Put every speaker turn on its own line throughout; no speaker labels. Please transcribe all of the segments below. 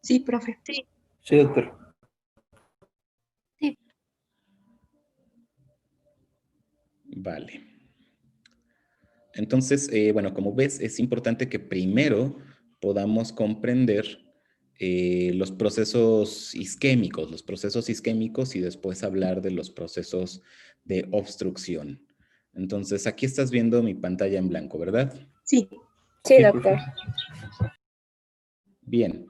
Sí, profe.
Sí,
Sí, doctor.
sí.
Vale. Entonces, bueno, como ves, es importante que primero podamos comprender los procesos isquémicos y después hablar de los procesos de obstrucción. Entonces, aquí estás viendo mi pantalla en blanco, ¿verdad?
Sí.
Sí,
Sí,
doctor.
profe.
Bien.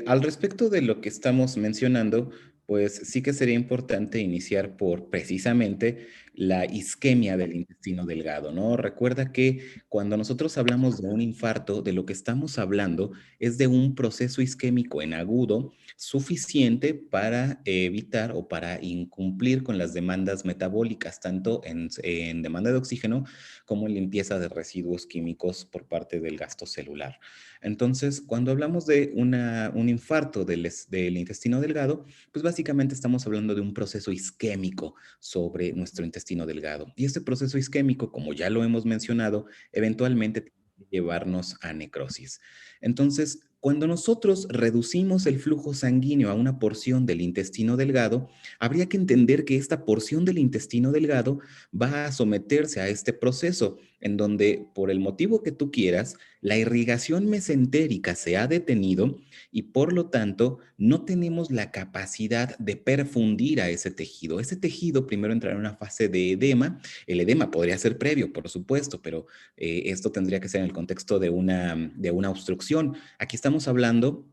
Al respecto de lo que estamos mencionando, pues sí que sería importante iniciar por precisamente la isquemia del intestino delgado, ¿no? Recuerda que cuando nosotros hablamos de un infarto, de lo que estamos hablando es de un proceso isquémico en agudo suficiente para evitar o para incumplir con las demandas metabólicas, tanto en demanda de oxígeno como en limpieza de residuos químicos por parte del gasto celular. Entonces, cuando hablamos de un infarto del intestino delgado, pues básicamente estamos hablando de un proceso isquémico sobre nuestro intestino delgado. Y este proceso isquémico, como ya lo hemos mencionado, eventualmente tiene que llevarnos a necrosis. Entonces, cuando nosotros reducimos el flujo sanguíneo a una porción del intestino delgado, habría que entender que esta porción del intestino delgado va a someterse a este proceso en donde, por el motivo que tú quieras, la irrigación mesentérica se ha detenido y por lo tanto no tenemos la capacidad de perfundir a ese tejido. Ese tejido primero entrará en una fase de edema. El edema podría ser previo, por supuesto, pero esto tendría que ser en el contexto de una obstrucción. Aquí estamos hablando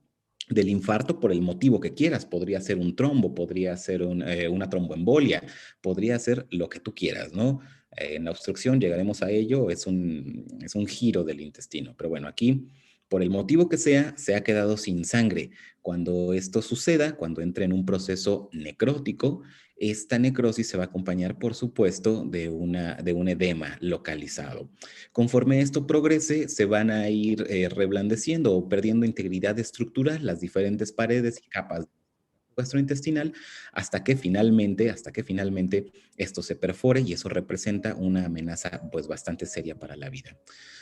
del infarto por el motivo que quieras. Podría ser un trombo, podría ser una tromboembolia, podría ser lo que tú quieras, ¿no? En la obstrucción llegaremos a ello, es un giro del intestino. Pero bueno, aquí, por el motivo que sea, se ha quedado sin sangre. Cuando esto suceda, cuando entre en un proceso necrótico, esta necrosis se va a acompañar, por supuesto, de un edema localizado. Conforme esto progrese, se van a ir reblandeciendo o perdiendo integridad estructural las diferentes paredes y capas gastrointestinal hasta que finalmente esto se perfore y eso representa una amenaza pues bastante seria para la vida.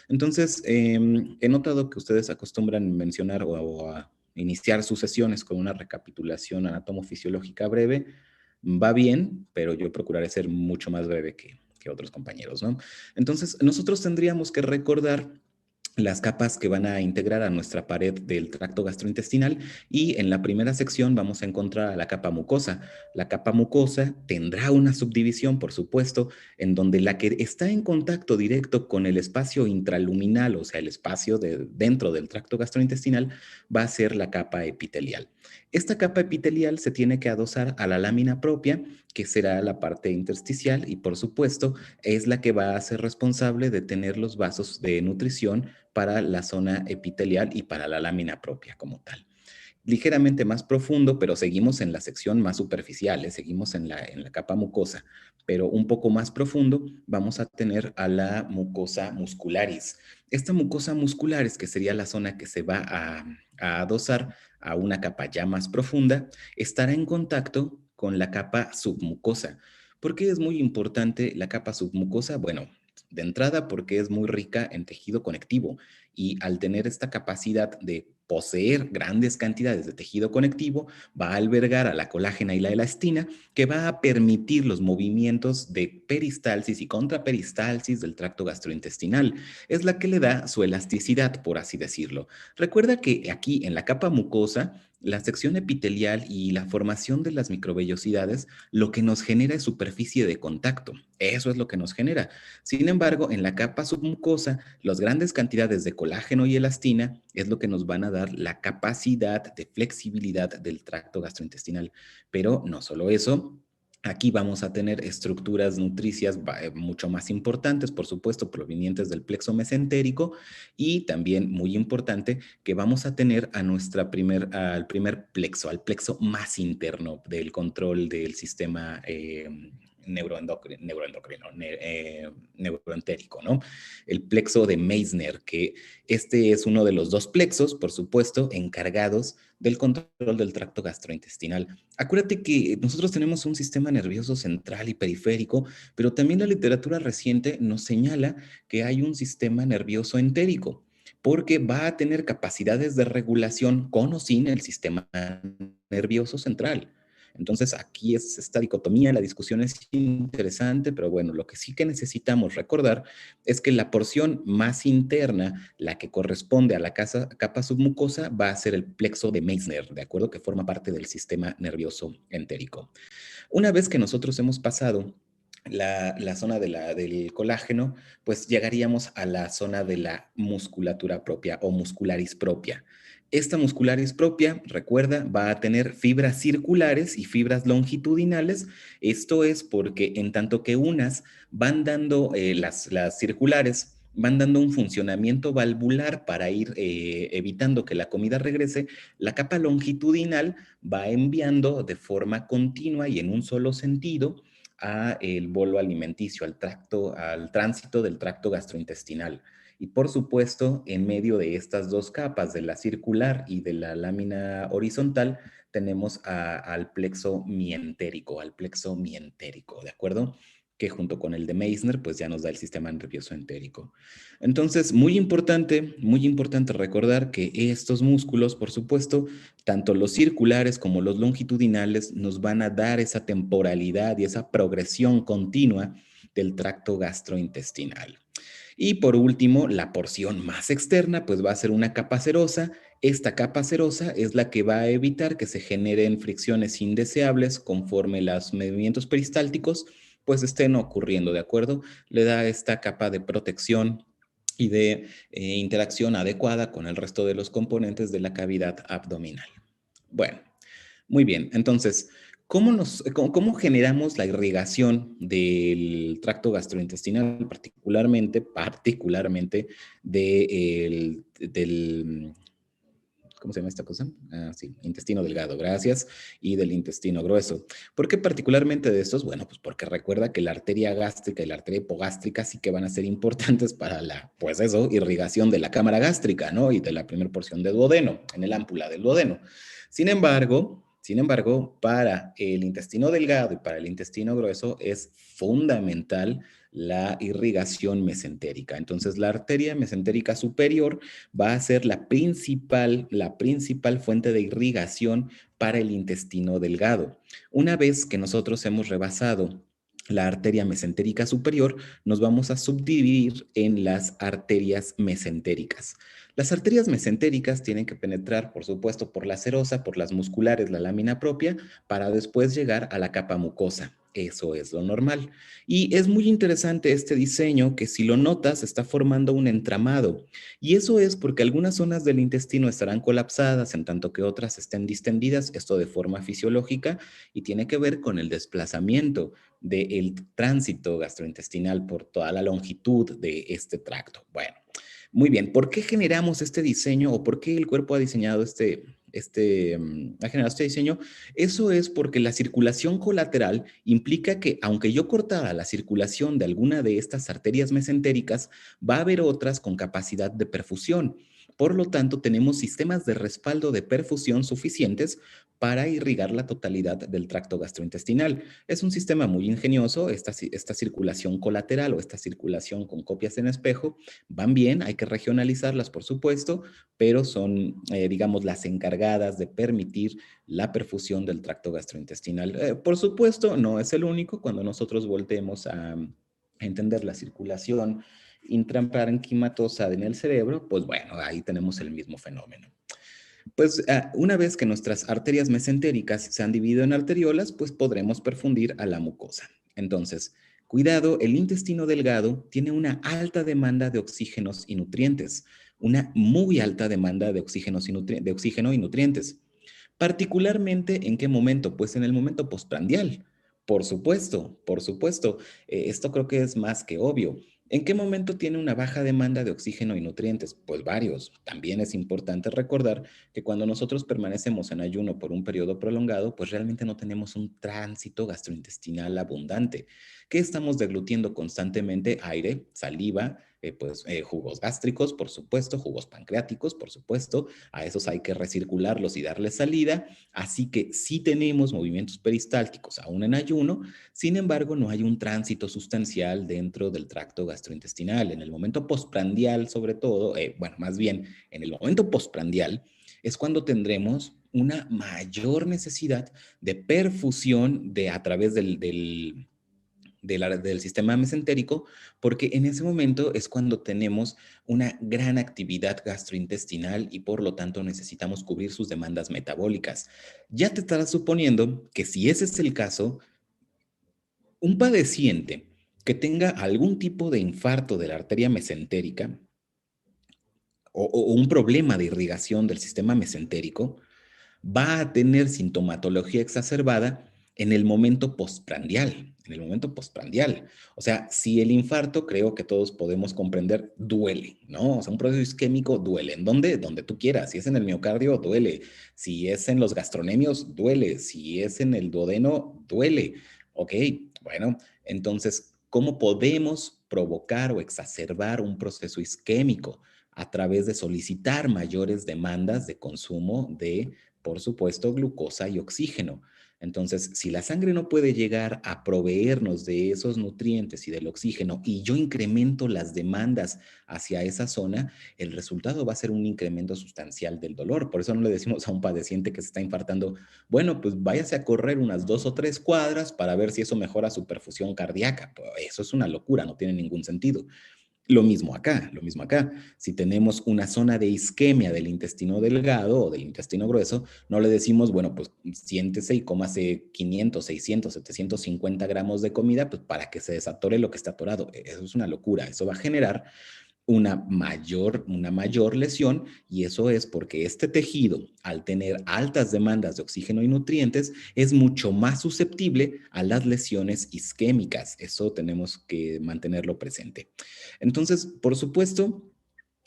Entonces, he notado que ustedes acostumbran mencionar o a iniciar sus sesiones con una recapitulación anatomofisiológica breve. Va bien, pero yo procuraré ser mucho más breve que otros compañeros, ¿no? Entonces, nosotros tendríamos que recordar las capas que van a integrar a nuestra pared del tracto gastrointestinal y en la primera sección vamos a encontrar a la capa mucosa. La capa mucosa tendrá una subdivisión, por supuesto, en donde la que está en contacto directo con el espacio intraluminal, o sea, el espacio dentro del tracto gastrointestinal, va a ser la capa epitelial. Esta capa epitelial se tiene que adosar a la lámina propia, que será la parte intersticial y, por supuesto, es la que va a ser responsable de tener los vasos de nutrición para la zona epitelial y para la lámina propia como tal. Ligeramente más profundo, pero seguimos en la sección más superficial, seguimos en la capa mucosa, pero un poco más profundo vamos a tener a la mucosa muscularis. Esta mucosa muscularis, que sería la zona que se va a adosar a una capa ya más profunda, estará en contacto con la capa submucosa. ¿Por qué es muy importante la capa submucosa? Bueno, de entrada porque es muy rica en tejido conectivo y al tener esta capacidad de poseer grandes cantidades de tejido conectivo, va a albergar a la colágena y la elastina, que va a permitir los movimientos de peristalsis y contraperistalsis del tracto gastrointestinal. Es la que le da su elasticidad, por así decirlo. Recuerda que aquí en la capa mucosa, la sección epitelial y la formación de las microvellosidades, lo que nos genera es superficie de contacto. Eso es lo que nos genera. Sin embargo, en la capa submucosa, las grandes cantidades de colágeno y elastina es lo que nos van a dar la capacidad de flexibilidad del tracto gastrointestinal. Pero no solo eso, aquí vamos a tener estructuras nutricias mucho más importantes, por supuesto, provenientes del plexo mesentérico y también muy importante que vamos a tener a al primer plexo, al plexo más interno del control del sistema neuroentérico, ¿no? El plexo de Meissner, que este es uno de los dos plexos, por supuesto, encargados del control del tracto gastrointestinal. Acuérdate que nosotros tenemos un sistema nervioso central y periférico, pero también la literatura reciente nos señala que hay un sistema nervioso entérico. porque va a tener capacidades de regulación con o sin el sistema nervioso central. Entonces, aquí es esta dicotomía, la discusión es interesante, pero bueno, lo que sí que necesitamos recordar es que la porción más interna, la que corresponde a la capa submucosa, va a ser el plexo de Meissner, ¿de acuerdo? Que forma parte del sistema nervioso entérico. Una vez que nosotros hemos pasado la zona del colágeno, pues llegaríamos a la zona de la musculatura propia o muscularis propia. Esta muscularis propia, recuerda, va a tener fibras circulares y fibras longitudinales. Esto es porque en tanto que unas van dando, las circulares, van dando un funcionamiento valvular para ir evitando que la comida regrese, la capa longitudinal va enviando de forma continua y en un solo sentido a el bolo alimenticio, al tránsito del tracto gastrointestinal. Y por supuesto, en medio de estas dos capas, de la circular y de la lámina horizontal, tenemos al plexo mientérico, ¿de acuerdo? Que junto con el de Meissner, pues ya nos da el sistema nervioso entérico. Entonces, muy importante recordar que estos músculos, por supuesto, tanto los circulares como los longitudinales, nos van a dar esa temporalidad y esa progresión continua del tracto gastrointestinal. Y por último, la porción más externa, pues va a ser una capa serosa. Esta capa serosa es la que va a evitar que se generen fricciones indeseables conforme los movimientos peristálticos pues estén ocurriendo, ¿de acuerdo? Le da esta capa de protección y de interacción adecuada con el resto de los componentes de la cavidad abdominal. Bueno, muy bien. Entonces, cómo generamos la irrigación del tracto gastrointestinal, particularmente del, ¿cómo se llama esta cosa? Ah, sí, intestino delgado, gracias, y del intestino grueso. ¿Por qué particularmente de estos? Bueno, pues porque recuerda que la arteria gástrica y la arteria hipogástrica sí que van a ser importantes para la, pues eso, irrigación de la cámara gástrica, ¿no? Y de la primera porción del duodeno, en el ámpula del duodeno. Sin embargo, para el intestino delgado y para el intestino grueso es fundamental la irrigación mesentérica. Entonces, la arteria mesentérica superior va a ser la principal fuente de irrigación para el intestino delgado. Una vez que nosotros hemos rebasado la arteria mesentérica superior, nos vamos a subdividir en las arterias mesentéricas. Las arterias mesentéricas tienen que penetrar, por supuesto, por la serosa, por las musculares, la lámina propia, para después llegar a la capa mucosa. Eso es lo normal. Y es muy interesante este diseño que si lo notas está formando un entramado. Y eso es porque algunas zonas del intestino estarán colapsadas en tanto que otras estén distendidas, esto de forma fisiológica, y tiene que ver con el desplazamiento del tránsito gastrointestinal por toda la longitud de este tracto. Bueno, muy bien, ¿por qué generamos este diseño o por qué el cuerpo ha diseñado ha generado este diseño? Eso es porque la circulación colateral implica que aunque yo cortara la circulación de alguna de estas arterias mesentéricas, va a haber otras con capacidad de perfusión. Por lo tanto, tenemos sistemas de respaldo de perfusión suficientes para irrigar la totalidad del tracto gastrointestinal. Es un sistema muy ingenioso, esta circulación colateral o esta circulación con copias en espejo, van bien, hay que regionalizarlas, por supuesto, pero son, digamos, las encargadas de permitir la perfusión del tracto gastrointestinal. Por supuesto, no es el único. Cuando nosotros volteemos a entender la circulación intraparenquimatosa en el cerebro, pues bueno, ahí tenemos el mismo fenómeno. Pues una vez que nuestras arterias mesentéricas se han dividido en arteriolas, pues podremos perfundir a la mucosa. Entonces, cuidado, el intestino delgado tiene una alta demanda de oxígenos y nutrientes, una muy alta demanda de oxígeno y nutrientes. Particularmente, ¿en qué momento? Pues en el momento postprandial. Por supuesto, por supuesto. Esto creo que es más que obvio. ¿En qué momento tiene una baja demanda de oxígeno y nutrientes? Pues varios. También es importante recordar que cuando nosotros permanecemos en ayuno por un periodo prolongado, pues realmente no tenemos un tránsito gastrointestinal abundante, que estamos deglutiendo constantemente aire, saliva, jugos gástricos, por supuesto, jugos pancreáticos, por supuesto, a esos hay que recircularlos y darles salida, así que sí tenemos movimientos peristálticos aún en ayuno, sin embargo, no hay un tránsito sustancial dentro del tracto gastrointestinal. En el momento postprandial, sobre todo, bueno, más bien en el momento postprandial, es cuando tendremos una mayor necesidad de perfusión a través del sistema mesentérico, porque en ese momento es cuando tenemos una gran actividad gastrointestinal y por lo tanto necesitamos cubrir sus demandas metabólicas. Ya te estarás suponiendo que si ese es el caso, un padeciente que tenga algún tipo de infarto de la arteria mesentérica o un problema de irrigación del sistema mesentérico va a tener sintomatología exacerbada en el momento postprandial, en el momento postprandial. O sea, si el infarto, creo que todos podemos comprender, duele, ¿no? O sea, un proceso isquémico duele. ¿En dónde? Donde tú quieras. Si es en el miocardio, duele. Si es en los gastronemios, duele. Si es en el duodeno, duele. Ok, bueno, entonces, ¿cómo podemos provocar o exacerbar un proceso isquémico? A través de solicitar mayores demandas de consumo de, por supuesto, glucosa y oxígeno. Entonces, si la sangre no puede llegar a proveernos de esos nutrientes y del oxígeno y yo incremento las demandas hacia esa zona, el resultado va a ser un incremento sustancial del dolor. Por eso no le decimos a un padeciente que se está infartando, bueno, pues váyase a correr unas 2 o 3 cuadras para ver si eso mejora su perfusión cardíaca. Pues eso es una locura, no tiene ningún sentido. Lo mismo acá, lo mismo acá. Si tenemos una zona de isquemia del intestino delgado o del intestino grueso, no le decimos, bueno, pues siéntese y cómase 500, 600, 750 gramos de comida, pues para que se desatore lo que está atorado. Eso es una locura. Eso va a generar una mayor lesión y eso es porque este tejido, al tener altas demandas de oxígeno y nutrientes, es mucho más susceptible a las lesiones isquémicas. Eso tenemos que mantenerlo presente. Entonces, por supuesto,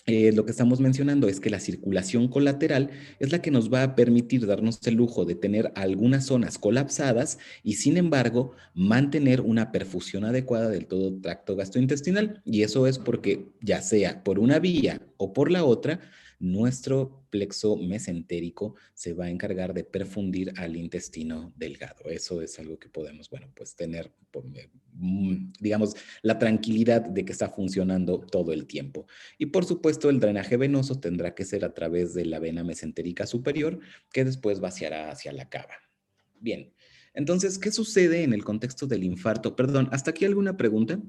lo que estamos mencionando es que la circulación colateral es la que nos va a permitir darnos el lujo de tener algunas zonas colapsadas y sin embargo mantener una perfusión adecuada del todo el tracto gastrointestinal. Y eso es porque ya sea por una vía o por la otra, nuestro plexo mesentérico se va a encargar de perfundir al intestino delgado. Eso es algo que podemos, bueno, pues tener, digamos, la tranquilidad de que está funcionando todo el tiempo. Y por supuesto, el drenaje venoso tendrá que ser a través de la vena mesentérica superior, que después vaciará hacia la cava. Bien, entonces, ¿qué sucede en el contexto del infarto? Perdón, ¿hasta aquí alguna pregunta?